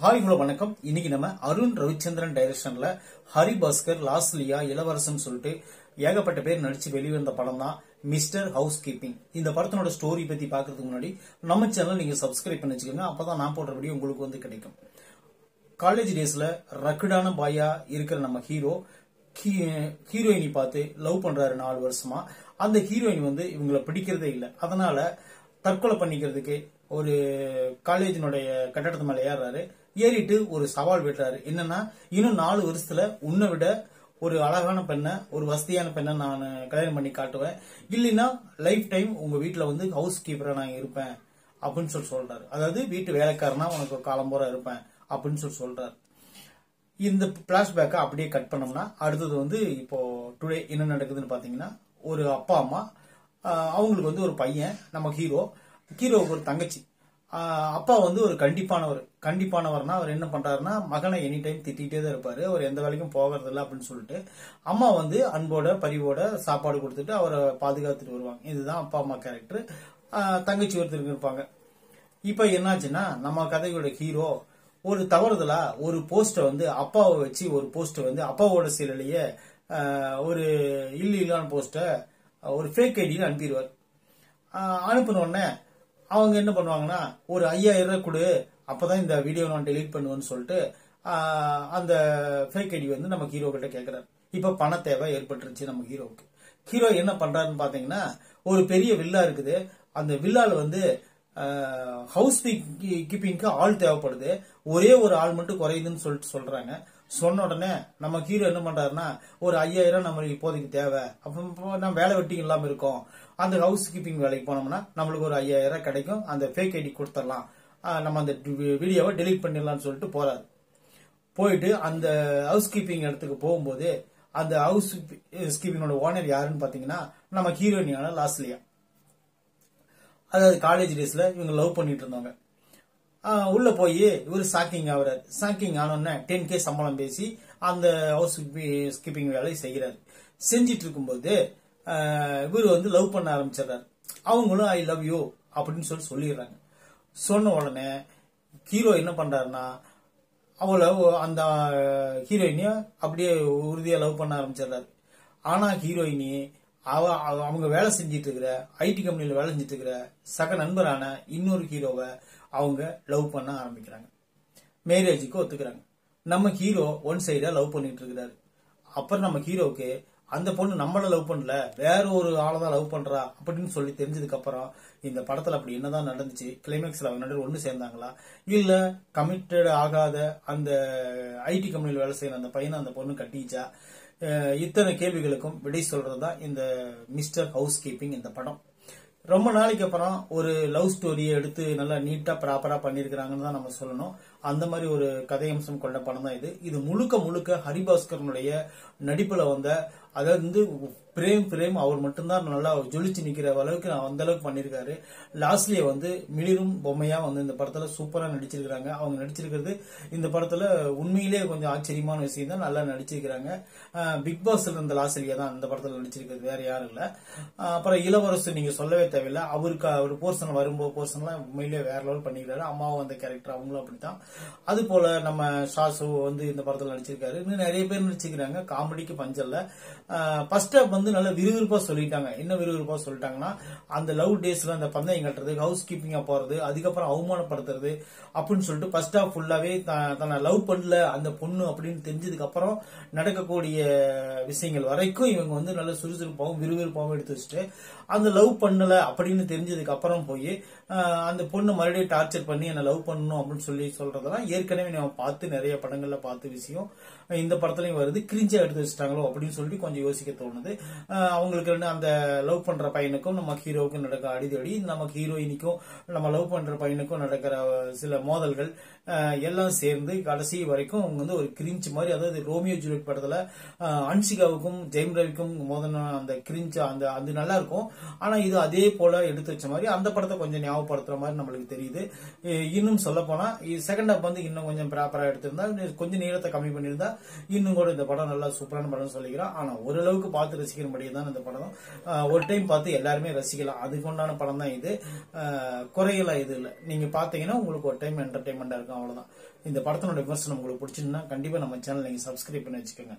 Hi hello வணக்கம். இன்னைக்கு நம்ம அருண் ரவிச்சந்திரன் டைரக்ஷன்ல ஹரிபாஸ்கர், லாஸ்லியா, இளவரசன் சொல்லிட்டு ஏகப்பட்ட பேர் நடிச்சு வெளிவந்த படம் தான் மிஸ்டர் ஹவுஸ் கீப்பிங். இந்த படத்தினோட ஸ்டோரி பத்தி பாக்குறதுக்கு முன்னாடி நம்ம சேனல் நீங்க சப்ஸ்கிரைப் பண்ணி வச்சுக்கோங்க. அப்பதான் நான் போடுற வீடியோ உங்களுக்கு வந்து கிடைக்கும். காலேஜ் டேஸ்ல ரக்குடான பாயா இருக்கிற நம்ம ஹீரோயினி பார்த்து லவ் பண்றாரு 4 வருஷமா. அந்த ஹீரோயின் வந்து இவங்களை பிடிக்கிறதே இல்லை. அதனால தற்கொலை பண்ணிக்கிறதுக்கு ஒரு காலேஜினுடைய கட்டடத்து மேல ஏறாரு. ஏறிட்டு ஒரு சவால் விடுறாரு. என்னன்னா, இன்னும் 4 வருஷத்துல உன்னை விட ஒரு அழகான பெண்ணை, ஒரு வசதியான பெண்ணை நான் கல்யாணம் பண்ணி காட்டுவேன். இல்லைன்னா லைஃப் டைம் உங்க வீட்டுல வந்து ஹவுஸ் கீப்பரா நான் இருப்பேன் அப்படின்னு சொல்றாரு. அதாவது வீட்டு வேலைக்காரனா உனக்கு காலம்போரா இருப்பேன் அப்படின்னு சொல்றாரு. இந்த பிளாஷ்பேக்கை அப்படியே கட் பண்ணோம்னா அடுத்தது வந்து இப்போ டுடே என்ன நடக்குதுன்னு பாத்தீங்கன்னா, ஒரு அப்பா அம்மா, அவங்களுக்கு வந்து ஒரு பையன், நம்ம ஹீரோவுக்கு ஒரு தங்கச்சி. அப்பா வந்து ஒரு கண்டிப்பானவர்னா அவர் என்ன பண்றாருன்னா, மகனை எனி டைம் திட்டிகிட்டே தான் இருப்பாரு. அவர் எந்த வேலைக்கும் போகிறது இல்லை அப்படின்னு சொல்லிட்டு அம்மா வந்து அன்போட பரிவோட சாப்பாடு கொடுத்துட்டு அவரை பாதுகாத்துட்டு வருவாங்க. இதுதான் அப்பா அம்மா கேரக்டர். தங்கச்சி ஒருத்தருக்கு இருப்பாங்க. இப்ப என்னாச்சுன்னா, நம்ம கதையோட ஹீரோ ஒரு தவறுதலா ஒரு போஸ்ட வந்து அப்பாவை வச்சு ஒரு போஸ்ட் வந்து அப்பாவோட சீலையே ஒரு இல்லீகலான போஸ்ட ஒரு ஃபேக் ஐடியில் அனுப்பிடுவார். அனுப்பின உடனே அவங்க என்ன பண்ணுவாங்கன்னா, ஒரு 5000 ரூபாய் கொடு, அப்பதான் இந்த வீடியோ நான் டெலீட் பண்ணுவேன்னு சொல்லிட்டு அந்த ஃபேக் ஐடி வந்து நம்ம ஹீரோ கிட்ட கேட்கிறாரு. இப்ப பண தேவை ஏற்பட்டுருச்சு நம்ம ஹீரோவுக்கு. ஹீரோ என்ன பண்றாருன்னு பாத்தீங்கன்னா, ஒரு பெரிய வில்லா இருக்குது. அந்த வில்லால வந்து ஹவுஸ் கீப்பிங்க்கு ஆள் தேவைப்படுது. ஒரே ஒரு ஆள் மட்டும் குறையுதுன்னு சொல்லிட்டு சொல்றாங்க. சொன்ன உடனே நம்ம ஹீரோ என்ன பண்றாருன்னா, ஒரு 5000 நம்மளுக்கு இப்போதைக்கு தேவை, அப்ப நம்ம வேலை வெட்டி இல்லாம இருக்கோம், அந்த ஹவுஸ் கீப்பிங் வேலைக்கு போனோம்னா நம்மளுக்கு ஒரு 5000 கிடைக்கும், அந்த ஃபேக் ஐடி கொடுத்துடலாம், நம்ம அந்த வீடியோவை டெலீட் பண்ணிடலாம்னு சொல்லிட்டு போறாரு. போயிட்டு அந்த ஹவுஸ் கீப்பிங் இடத்துக்கு போகும்போது அந்த ஹவுஸ் கீப்பிங்கோட ஓனர் யாருன்னு பாத்தீங்கன்னா, நம்ம ஹீரோயினியான லாஸ்லியா. அதாவது காலேஜ் டேஸ்ல இவங்க லவ் பண்ணிட்டு இருந்தவங்க. உள்ள போய் இவர் ஷாக்கிங் ஆகுறாரு. ஷாக்கிங் ஆனோடனே 10K சம்பளம் பேசி அந்த ஹவுஸ் கீப்பிங் வேலையை செய்யறாரு. செஞ்சிட்டு இருக்கும்போது இவர் வந்து லவ் பண்ண ஆரம்பிச்சிடறாரு. அவங்களும் ஐ லவ் யூ அப்படின்னு சொல்லிடுறாங்க. சொன்ன உடனே ஹீரோ என்ன பண்றாருன்னா, அவளை அந்த ஹீரோயினிய அப்படியே உறுதியா லவ் பண்ண ஆரம்பிச்சிடறாரு. ஆனா ஹீரோயினி அவங்க வேலை செஞ்சிட்டு இருக்கிற ஐடி கம்பெனில வேலை செஞ்சிட்டு இருக்கிற சக நண்பரான இன்னொரு ஹீரோவை அவங்க லவ் பண்ண ஆரம்பிக்கிறாங்க. மேரேஜுக்கு ஒத்துக்கிறாங்க. நம்ம ஹீரோ ஒன் சைடா லவ் பண்ணிட்டு இருக்கிறாரு. அப்புறம் நம்ம ஹீரோவுக்கு அந்த பொண்ணு நம்மள லவ் பண்ணல, வேற ஒரு ஆளதான் லவ் பண்றா அப்படின்னு சொல்லி தெரிஞ்சதுக்கு அப்புறம் இந்த படத்துல அப்படி என்னதான் நடந்துச்சு, கிளைமேக்ஸ்ல அவங்க நடுவில் ஒண்ணு சேர்ந்தாங்களா, இல்ல கமிட்டட் ஆகாத அந்த ஐடி கம்பெனியில் வேலை செய்யற அந்த பையனை அந்த பொண்ணு கட்டிச்சா, இத்தனை கேள்விகளுக்கும் விடை சொல்றதுதான் இந்த மிஸ்டர் ஹவுஸ் கீப்பிங். இந்த படம் ரொம்ப நாளைக்கு அப்புறம் ஒரு லவ் ஸ்டோரியை எடுத்து நல்லா நீட்டா ப்ராப்பரா பண்ணிருக்கிறாங்கன்னு தான் நம்ம சொல்லணும். அந்த மாதிரி ஒரு கதையம்சம் கொண்ட படம் தான் இது. இது முழுக்க ஹரிபாஸ்கரனுடைய நடிப்புல வந்த, அதாவது வந்து பிரேம் அவர் மட்டும்தான் நல்லா ஜொலிச்சு நிக்கிற அளவுக்கு அந்த அளவுக்கு பண்ணிருக்காரு. லாஸ்ட்லியே வந்து மிளிரும் பொம்மையா வந்து இந்த படத்துல சூப்பரா நடிச்சிருக்காங்க. அவங்க நடிச்சிருக்கிறது இந்த படத்துல உண்மையிலேயே கொஞ்சம் ஆச்சரியமான விஷயம் தான். நல்லா நடிச்சிருக்காங்க. பிக் பாஸ்ல இருந்த லாஸ்ட்லியா தான் இந்த படத்துல நடிச்சிருக்கிறது, வேற யாரும் இல்ல. அப்புறம் இளவரசு நீங்க சொல்லவே தேவையில்லை. அவருக்கு ஒரு போர்ஷன் வரும்போது போர்ஷன்லாம் உண்மையிலேயே வேற லெவல் பண்ணிக்கிறாரு. அம்மாவும் அந்த கேரக்டர் அவங்களும் அப்படித்தான். அது போல நம்ம ஷாசு வந்து இந்த படத்துல நடிச்சிருக்காரு. இன்னும் நிறைய பேர் நடிச்சிருக்காங்க. காமெடிக்கு பஞ்சல்ல. ஃபர்ஸ்ட் ஹாப் வந்து நல்ல விறுவிறுப்பா சொல்லிட்டாங்க. என்ன விறுவிறுப்பா சொல்லிட்டாங்கன்னா, அந்த லவ் டேஸ்ல அந்த பந்தயம் கட்டுறது, ஹவுஸ் கீப்பிங்கா போறது, அதுக்கப்புறம் அவமானப்படுத்துறது அப்படின்னு சொல்லிட்டு ஃபர்ஸ்ட் ஹாப் ஃபுல்லாவே தன்னை லவ் பண்ணல அந்த பொண்ணு அப்படின்னு தெரிஞ்சதுக்கு அப்புறம் நடக்கக்கூடிய விஷயங்கள் வரைக்கும் இவங்க வந்து நல்ல சுறுசுறுப்பாகவும் விறுவிறுப்பாகவும் எடுத்து வச்சுட்டு, அந்த லவ் பண்ணல அப்படின்னு தெரிஞ்சதுக்கு அப்புறம் போய் அந்த பொண்ணு மறுபடியும் டார்ச்சர் பண்ணி என்ன லவ் பண்ணணும் அப்படின்னு சொல்றதெல்லாம் ஏற்கனவே நம்ம பார்த்து நிறைய படங்கள்ல பார்த்த விஷயம் இந்த படத்துலயும் வருது. கிரிஞ்சா எடுத்து வச்சுட்டாங்களோ அப்படின்னு சொல்லி கொஞ்சம் யோசிக்க தோணுது. அவங்களுக்கு அந்த லவ் பண்ற பையனுக்கும் நம்ம ஹீரோவுக்கும் நடக்க அடிதடி, நம்ம ஹீரோயினிக்கும் நம்ம லவ் பண்ற பையனுக்கும் நடக்கிற சில மோதல்கள் எல்லாம் சேர்ந்து கடைசி வரைக்கும் அவங்க வந்து ஒரு கிரிஞ்ச் மாதிரி, அதாவது ரோமியோ ஜூலியட் படத்துல அன்சிகாவுக்கும் ஜெயம் ரவிக்கும் மோதன அந்த கிரிஞ்ச் அந்த அது நல்லா இருக்கும். ஆனா இது அதே போல எடுத்து வச்ச மாதிரி அந்த படத்தை கொஞ்சம் ஞாபகம் ஞாபகப்படுத்துற மாதிரி நம்மளுக்கு தெரியுது. இன்னும் சொல்ல போனா செகண்ட் ஹாப் வந்து இன்னும் கொஞ்சம் ப்ராப்பரா எடுத்திருந்தா, கொஞ்சம் நீளத்தை கம்மி பண்ணியிருந்தா இன்னும் கூட இந்த படம் நல்லா சூப்பரான படம் சொல்லிக்கிறோம். ஆனா ஓரளவுக்கு பார்த்து ரசிக்கிறபடியே தான் இந்த படம். ஒரு டைம் பார்த்து எல்லாருமே ரசிக்கலாம், அதுக்கு உண்டான படம் தான் இது. குறையெல்லாம் இது இல்லை, நீங்க பாத்தீங்கன்னா உங்களுக்கு ஒரு டைம் என்டர்டைன்மெண்டா இருக்கும், அவ்வளவுதான். இந்த படத்தினோட விமர்சனம் உங்களுக்கு பிடிச்சிருந்தா கண்டிப்பா நம்ம சேனல் நீங்க சப்ஸ்கிரைப் பண்ணி வச்சுக்கோங்க.